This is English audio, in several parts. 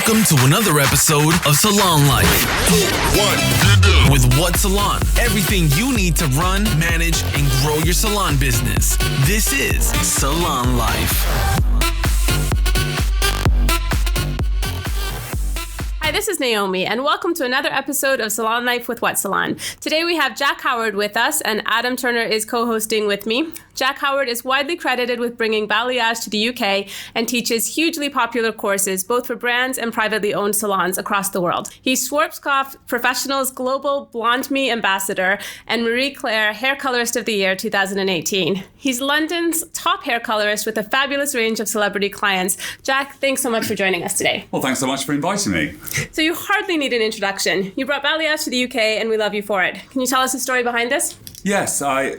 Welcome to another episode of SalonLife. With WhatSalon, everything you need to run, manage, and grow your salon business. This is SalonLife. Hi, this is Naomi, and welcome to another episode of SalonLife with WhatSalon. Today we have Jack Howard with us, and Adam Turner is co-hosting with me. Jack Howard is widely credited with bringing balayage to the UK and teaches hugely popular courses, both for brands and privately owned salons across the world. He's Schwarzkopf Professional's Global Blonde Me Ambassador and Marie Claire Hair Colorist of the Year 2018. He's London's top hair colorist with a fabulous range of celebrity clients. Jack, thanks so much for joining us today. Well, thanks so much for inviting me. So you hardly need an introduction. You brought balayage to the UK and we love you for it. Can you tell us the story behind this? Yes, I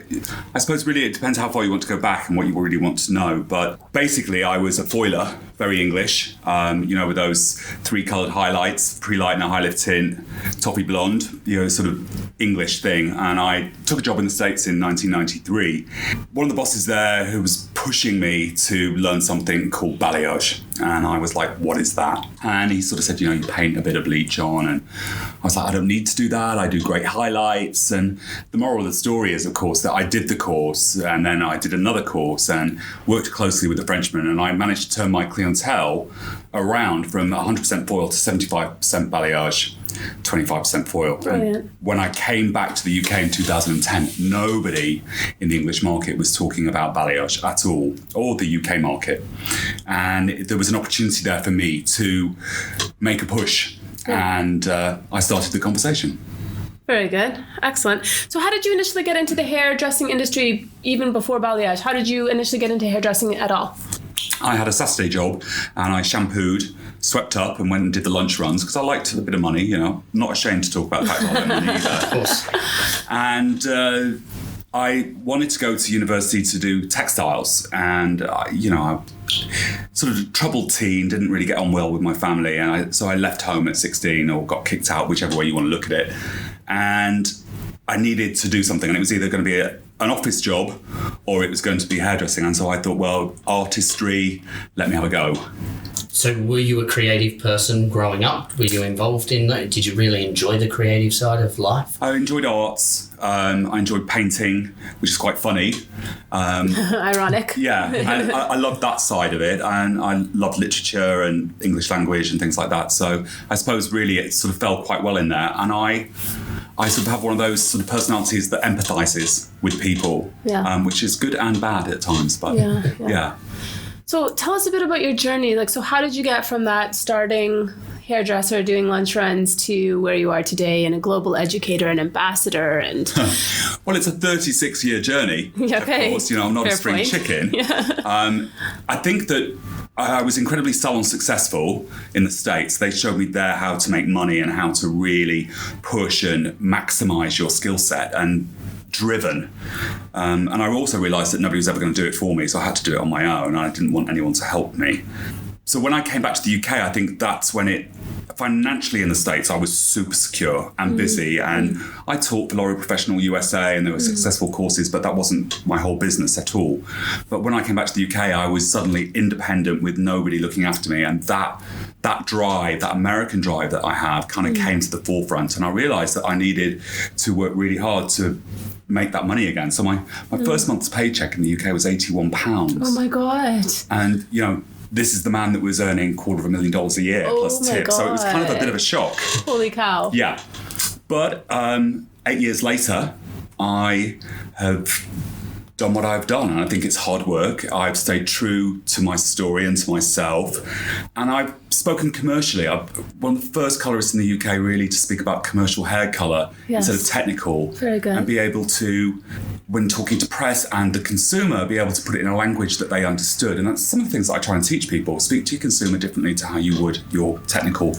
suppose really it depends how far you want to go back and what you really want to know. But basically, I was a foiler, very English, with those three coloured highlights, pre-lightener, high lift tint, toffee blonde, sort of English thing. And I took a job in the States in 1993. One of the bosses there who was pushing me to learn something called balayage. And I was like, what is that? And he sort of said, you paint a bit of bleach on. And I was like, I don't need to do that. I do great highlights. And the moral of the story is, of course, that I did the course and then I did another course and worked closely with the Frenchman. And I managed to turn my clientele around from 100% foil to 75% balayage, 25% foil. Brilliant. And when I came back to the UK in 2010, nobody in the English market was talking about balayage at all, or the UK market. And there was an opportunity there for me to make a push. Yeah. And I started the conversation. Very good. Excellent. So how did you initially get into the hairdressing industry even before balayage? How did you initially get into hairdressing at all? I had a Saturday job and I shampooed, swept up and went and did the lunch runs because I liked a bit of money, not ashamed to talk about the fact that I don't money either. Of course. And I wanted to go to university to do textiles and, I sort of troubled teen, didn't really get on well with my family. And so I left home at 16 or got kicked out, whichever way you want to look at it. And I needed to do something and it was either going to be an office job or it was going to be hairdressing. And so I thought, well, artistry, let me have a go. So were you a creative person growing up? Were you involved in that? Did you really enjoy the creative side of life? I enjoyed arts. I enjoyed painting, which is quite funny. Ironic. Yeah, and I loved that side of it. And I loved literature and English language and things like that. So I suppose really it sort of fell quite well in there. And I sort of have one of those sort of personalities that empathizes with people, which is good and bad at times. But yeah. So tell us a bit about your journey. So how did you get from that starting hairdresser doing lunch runs to where you are today and a global educator and ambassador? And well, it's a 36-year journey. Okay. Of course, I'm not Fair a spring point. chicken. Yeah. I think that I was incredibly salon successful in the States. They showed me there how to make money and how to really push and maximize your skill set and driven. And I also realized that nobody was ever going to do it for me. So I had to do it on my own. And I didn't want anyone to help me. So when I came back to the UK, I think that's when financially in the States, I was super secure and busy. And I taught for L'Oreal Professional USA and there were successful courses, but that wasn't my whole business at all. But when I came back to the UK, I was suddenly independent with nobody looking after me. And that drive, that American drive that I have kind of came to the forefront. And I realized that I needed to work really hard to make that money again. So my first month's paycheck in the UK was £81. Oh my God. And, this is the man that was earning $250,000 a year plus tips. So it was kind of a bit of a shock. Holy cow. Yeah. But 8 years later, I have done what I've done. And I think it's hard work. I've stayed true to my story and to myself. And I've spoken commercially. I'm one of the first colorists in the UK really to speak about commercial hair colour instead of technical. Very good. And be able to, when talking to press and the consumer, be able to put it in a language that they understood. And that's some of the things that I try and teach people. Speak to your consumer differently to how you would your technical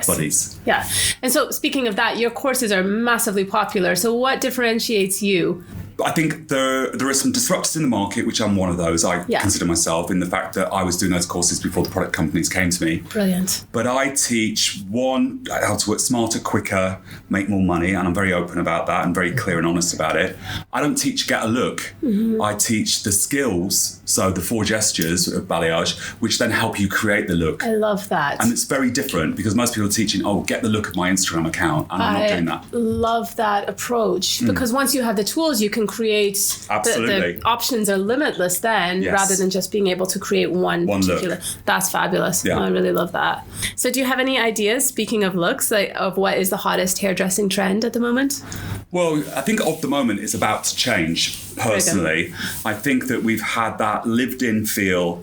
buddies. Yeah. And so speaking of that, your courses are massively popular. So what differentiates you I think there are some disruptors in the market, which I'm one of those. I consider myself, in the fact that I was doing those courses before the product companies came to me. Brilliant. But I teach, one, how to work smarter, quicker, make more money, and I'm very open about that and very clear and honest about it. I don't teach get a look. I teach the skills, so the 4 gestures of balayage, which then help you create the look. I love that. And it's very different because most people are teaching, get the look of my Instagram account, and I'm not doing that. I love that approach because once you have the tools, you can create. Absolutely. The options are limitless then, rather than just being able to create one particular. Look. That's fabulous. Yeah. I really love that. So do you have any ideas, speaking of looks, of what is the hottest hairdressing trend at the moment? Well, I think of the moment it's about to change. Personally, I think that we've had that lived-in feel,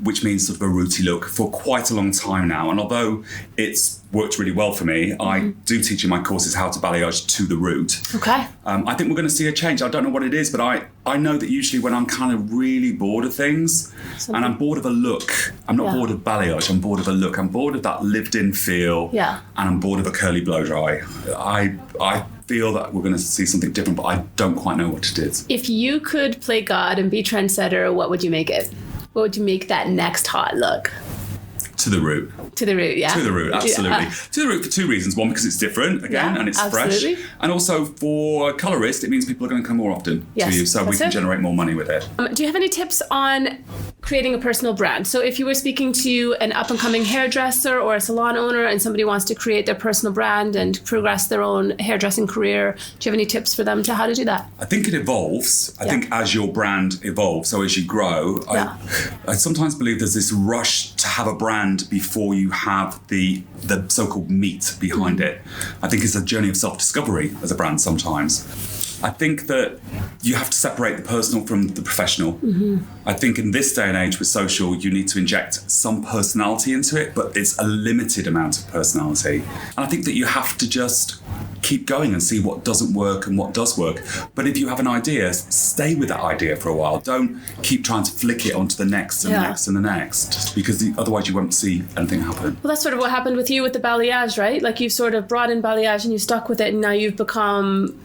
which means sort of a rooty look, for quite a long time now. And although it's worked really well for me, I do teach in my courses how to balayage to the root. Okay. I think we're going to see a change. I don't know what it is, but I know that usually when I'm kind of really bored of things, and I'm bored of a look, I'm not bored of balayage, I'm bored of a look. I'm bored of that lived-in feel, and I'm bored of a curly blow dry. I feel that we're going to see something different, but I don't quite know what it is. If you could play God and be trendsetter, what would you make it? What would you make that next hot look? To the root. To the root, yeah. To the root, absolutely. To the root for 2 reasons. One, because it's different, again, and it's fresh. And also, for a colorist, it means people are going to come more often to you, so we can generate more money with it. Do you have any tips on creating a personal brand? So if you were speaking to an up-and-coming hairdresser or a salon owner and somebody wants to create their personal brand and progress their own hairdressing career, do you have any tips for them to how to do that? I think it evolves. I think as your brand evolves, so as you grow, I sometimes believe there's this rush to have a brand before you have the so-called meat behind it. I think it's a journey of self-discovery as a brand sometimes. I think that you have to separate the personal from the professional. I think in this day and age with social, you need to inject some personality into it, but it's a limited amount of personality. And I think that you have to just keep going and see what doesn't work and what does work. But if you have an idea, stay with that idea for a while. Don't keep trying to flick it onto the next and the next and the next, because otherwise you won't see anything happen. Well, that's sort of what happened with you with the balayage, right? Like you've sort of brought in balayage and you stuck with it, and now you've become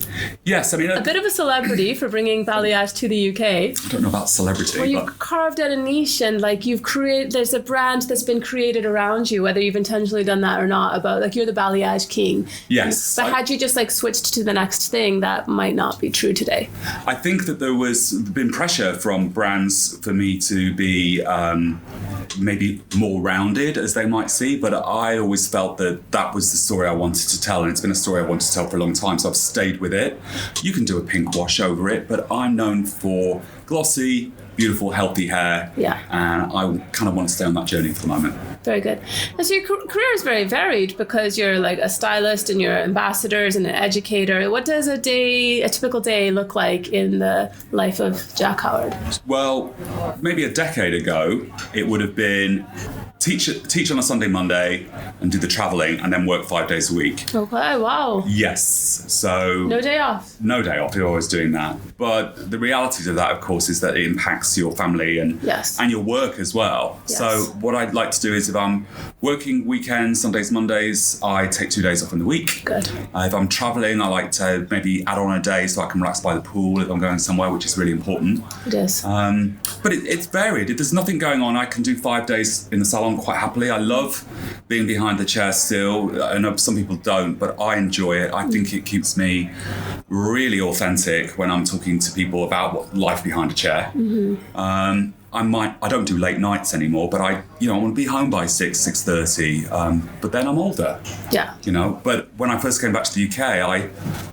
a bit of a celebrity for bringing balayage to the UK. I don't know about celebrity. Well, you've carved out a niche, and like there's a brand that's been created around you, whether you've intentionally done that or not, about like you're the Balayage King. Yes. But had you just like switched to the next thing, that might not be true today. I think that there been pressure from brands for me to be maybe more rounded, as they might see, but I always felt that was the story I wanted to tell, and it's been a story I wanted to tell for a long time, so I've stayed with it. You can do a pink wash over it, but I'm known for glossy, beautiful, healthy hair, and I kind of want to stay on that journey for the moment. Very good. And so your career is very varied, because you're like a stylist and you're ambassadors and an educator. What does a typical day look like in the life of Jack Howard? Well, maybe a decade ago, it would have been teach on a Sunday, Monday, and do the traveling, and then work 5 days a week. Okay, wow. Yes. So no day off. No day off. You're always doing that. But the realities of that, of course, is that it impacts your family and your work as well. Yes. So what I'd like to do is, if I'm working weekends, Sundays, Mondays, I take 2 days off in the week. Good. If I'm traveling, I like to maybe add on a day so I can relax by the pool if I'm going somewhere, which is really important. It is. But it's varied. If there's nothing going on, I can do 5 days in the salon quite happily. I love being behind the chair still. I know some people don't, but I enjoy it. I think it keeps me really authentic when I'm talking to people about what life behind a chair. I don't do late nights anymore, but I want to be home by 6:30. But then I'm older. Yeah. But when I first came back to the UK,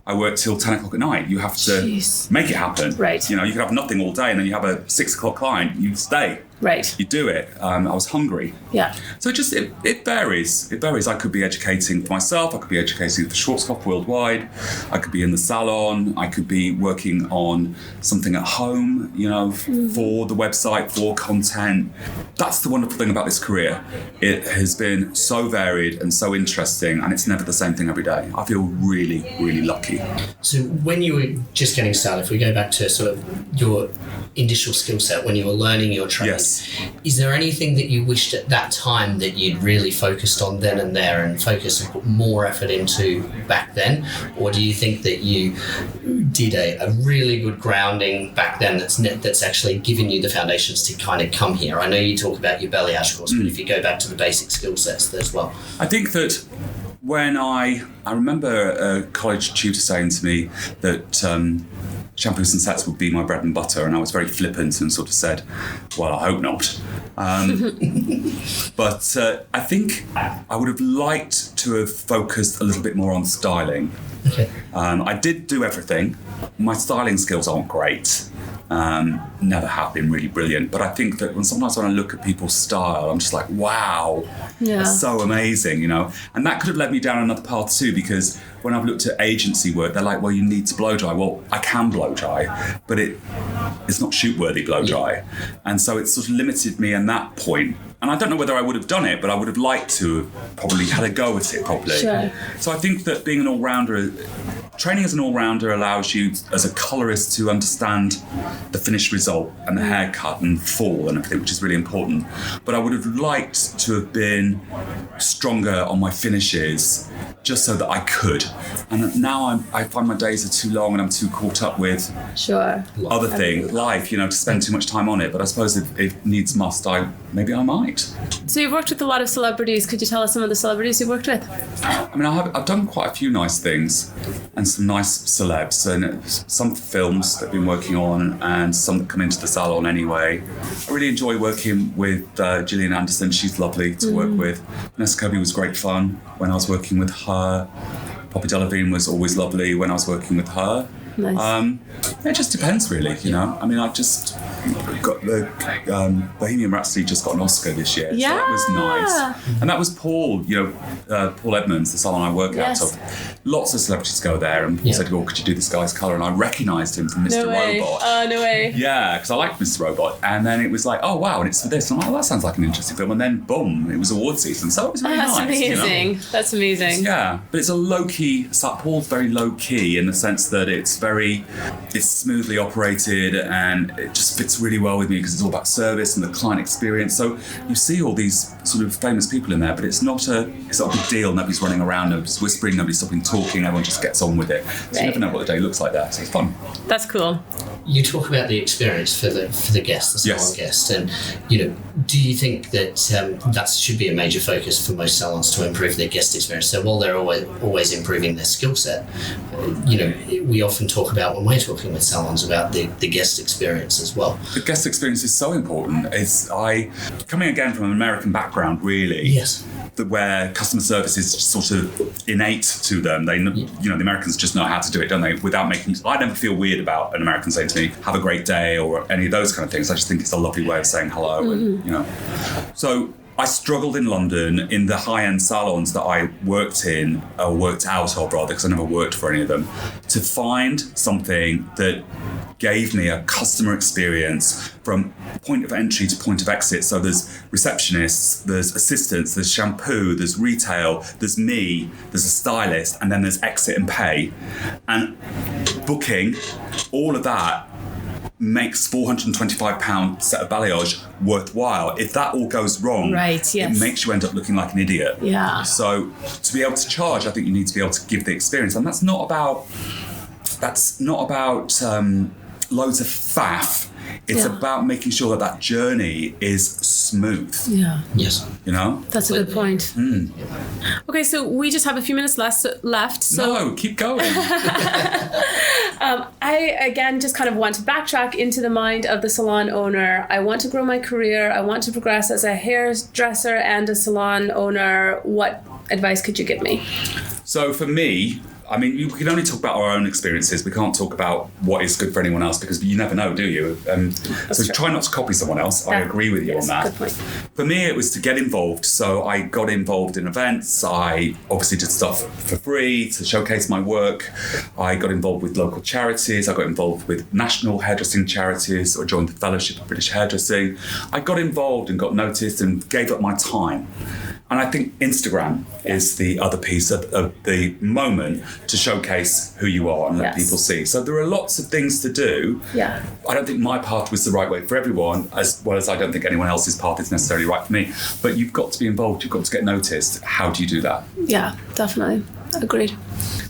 I worked till 10 o'clock at night. You have to make it happen. Right. You can have nothing all day, and then you have a 6 o'clock client. You stay. Right. You do it. I was hungry. Yeah. So it varies. It varies. I could be educating for myself. I could be educating for Schwarzkopf worldwide. I could be in the salon. I could be working on something at home, for the website, for content. That's the wonderful thing about this career. It has been so varied and so interesting, and it's never the same thing every day. I feel really, really lucky. So when you were just getting started, if we go back to sort of your initial skill set, when you were learning your trade, yes. Is there anything that you wished at that time that you'd really focused on then and there and focused and put more effort into back then? Or do you think that you did a really good grounding back then that's actually given you the foundations to kind of come here? I know you talk about your balayage course, but if you go back to the basic skill sets as well. I think that when I remember a college tutor saying to me that shampoos and sets would be my bread and butter, and I was very flippant and sort of said, well, I hope not. But I think I would have liked to have focused a little bit more on styling. Okay. I did do everything. My styling skills aren't great. Never have been really brilliant, but I think that sometimes when I look at people's style, I'm just like, wow, that's so amazing, you know. And that could have led me down another path too, because when I've looked at agency work, they're like, well, you need to blow dry. Well, I can blow dry, but it's not shoot worthy blow dry, and so it sort of limited me in that point. And I don't know whether I would have done it, but I would have liked to have probably had a go at it properly. Sure. So I think that being an all-rounder, training as an all-rounder allows you as a colorist to understand the finished result and the haircut and fall and everything, which is really important. But I would have liked to have been stronger on my finishes just so that I could. And now I find my days are too long and I'm too caught up with other things, life, you know, to spend too much time on it. But I suppose if needs must, maybe I might. So you've worked with a lot of celebrities. Could you tell us some of the celebrities you've worked with? I mean, I've done quite a few nice things and some nice celebs, and some films that I've been working on and some that come into the salon anyway. I really enjoy working with Gillian Anderson. She's lovely to work with. Vanessa Kirby was great fun when I was working with her. Poppy Delevingne was always lovely when I was working with her. Nice. It just depends, really, you know. I mean, I just got the Bohemian Rhapsody just got an Oscar this year, so that was nice. And that was Paul, Paul Edmonds, the salon I work out of. Lots of celebrities go there, and Paul said, "Well, could you do this guy's colour?" And I recognised him from Mr. Robot. Oh, no way. Yeah, because I liked Mr. Robot, and then it was like, oh wow, and it's for this. And I'm like, oh, that sounds like an interesting film. And then boom, it was award season, so it was really That's nice. amazing. You know? That's amazing. Yeah, but it's a low key. Paul's very low key in the sense that it's smoothly operated, and it just fits really well with me because it's all about service and the client experience. So you see all these sort of famous people in there, but it's not a big deal. Nobody's running around, nobody's whispering, nobody's stopping talking. Everyone just gets on with it. So you never know what the day looks like there. So it's fun. That's cool. You talk about the experience for the guest, the salon guest, and do you think that that should be a major focus for most salons to improve their guest experience? So while they're always improving their skill set, we often talk about when we're talking with salons about the guest experience as well. The guest experience is so important. Coming again from an American background, really. Yes. Where customer service is sort of innate to them. They, the Americans just know how to do it, don't they? Without making. I never feel weird about an American saying to me, "Have a great day," or any of those kind of things. I just think it's a lovely way of saying hello, and So I struggled in London in the high-end salons that I worked out of rather, because I never worked for any of them, to find something that gave me a customer experience from point of entry to point of exit. So there's receptionists, there's assistants, there's shampoo, there's retail, there's me, there's a stylist, and then there's exit and pay. And booking, all of that makes £425 set of balayage worthwhile. If that all goes wrong, it makes you end up looking like an idiot. Yeah. So to be able to charge, I think you need to be able to give the experience, and that's not about loads of faff. It's about making sure that journey is smooth. Yeah. Yes. That's a good point. Okay, so we just have a few minutes left. So no, keep going. I, again, just kind of want to backtrack into the mind of the salon owner. I want to grow my career. I want to progress as a hairdresser and a salon owner. What advice could you give me? So for me, I mean, we can only talk about our own experiences. We can't talk about what is good for anyone else because you never know, do you? So try not to copy someone else. I agree with you on that. Good point. For me, it was to get involved. So I got involved in events. I obviously did stuff for free to showcase my work. I got involved with local charities. I got involved with national hairdressing charities, or joined the Fellowship of British Hairdressing. I got involved and got noticed and gave up my time. And I think Instagram is the other piece of the moment to showcase who you are and let people see. So there are lots of things to do. Yeah. I don't think my path was the right way for everyone, as well as I don't think anyone else's path is necessarily right for me. But you've got to be involved. You've got to get noticed. How do you do that? Yeah, definitely. Agreed.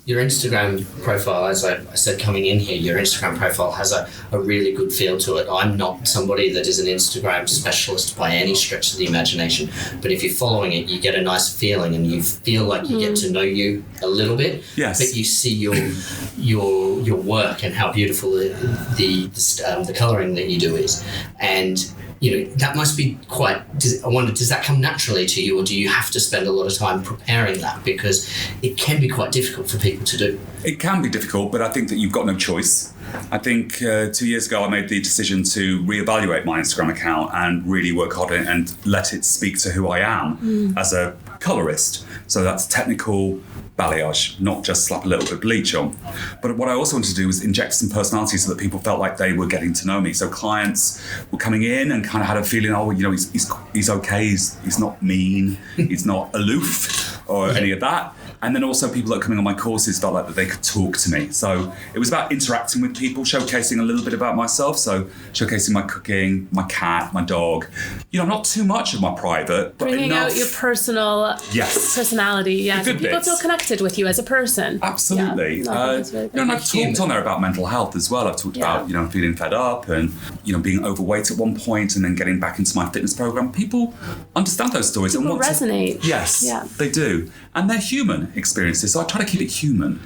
Your Instagram profile, as I said coming in here, your Instagram profile has a really good feel to it. I'm not somebody that is an Instagram specialist by any stretch of the imagination, but if you're following it, you get a nice feeling and you feel like you get to know you a little bit. Yes. But you see your work and how beautiful the colouring that you do is. And that must be quite, I wonder, does that come naturally to you, or do you have to spend a lot of time preparing that? Because it can be quite difficult for people to do. It can be difficult, but I think that you've got no choice. I think 2 years ago I made the decision to reevaluate my Instagram account and really work hard on it and let it speak to who I am as a colourist. So that's technical balayage, not just slap a little bit of bleach on. But what I also wanted to do was inject some personality so that people felt like they were getting to know me. So clients were coming in and kind of had a feeling, he's okay, he's not mean, he's not aloof or any of that. And then also people that are coming on my courses felt like that they could talk to me. So it was about interacting with people, showcasing a little bit about myself. So showcasing my cooking, my cat, my dog. Not too much of my private, but bringing enough. out your personality. Yeah, so people feel connected with you as a person. Absolutely. That's really good. And I've talked on there about mental health as well. I've talked about feeling fed up and being overweight at one point and then getting back into my fitness program. People understand those stories People and want resonate. Yes, they do, and they're human experiences. So I try to keep it human.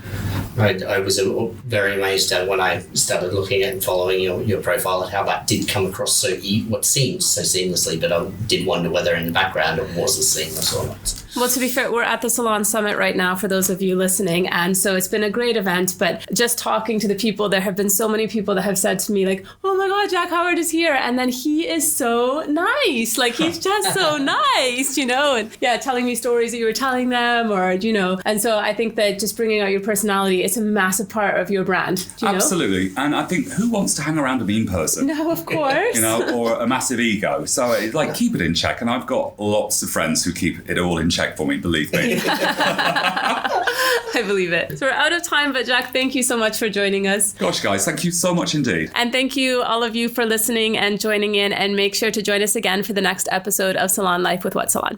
I was very amazed when I started looking at and following your profile at how that did come across what seems so seamlessly, but I did wonder whether in the background it was as seamless or not. Well, to be fair, we're at the Salon Summit right now for those of you listening. And so it's been a great event. But just talking to the people, there have been so many people that have said to me, like, oh my God, Jack Howard is here. And then he is so nice. Like, he's just so nice, And telling me stories that you were telling them And so I think that just bringing out your personality, it's a massive part of your brand. Absolutely. And I think who wants to hang around a mean person? No, of course. Or a massive ego. So it's like, keep it in check. And I've got lots of friends who keep it all in check for me, believe me. I believe it. So we're out of time, but Jack, thank you so much for joining us. Gosh, guys, thank you so much indeed. And thank you, all of you, for listening and joining in. And make sure to join us again for the next episode of Salon Life with WhatSalon.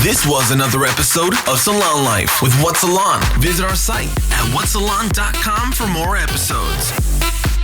This was another episode of Salon Life with WhatSalon. Visit our site at whatsalon.com for more episodes.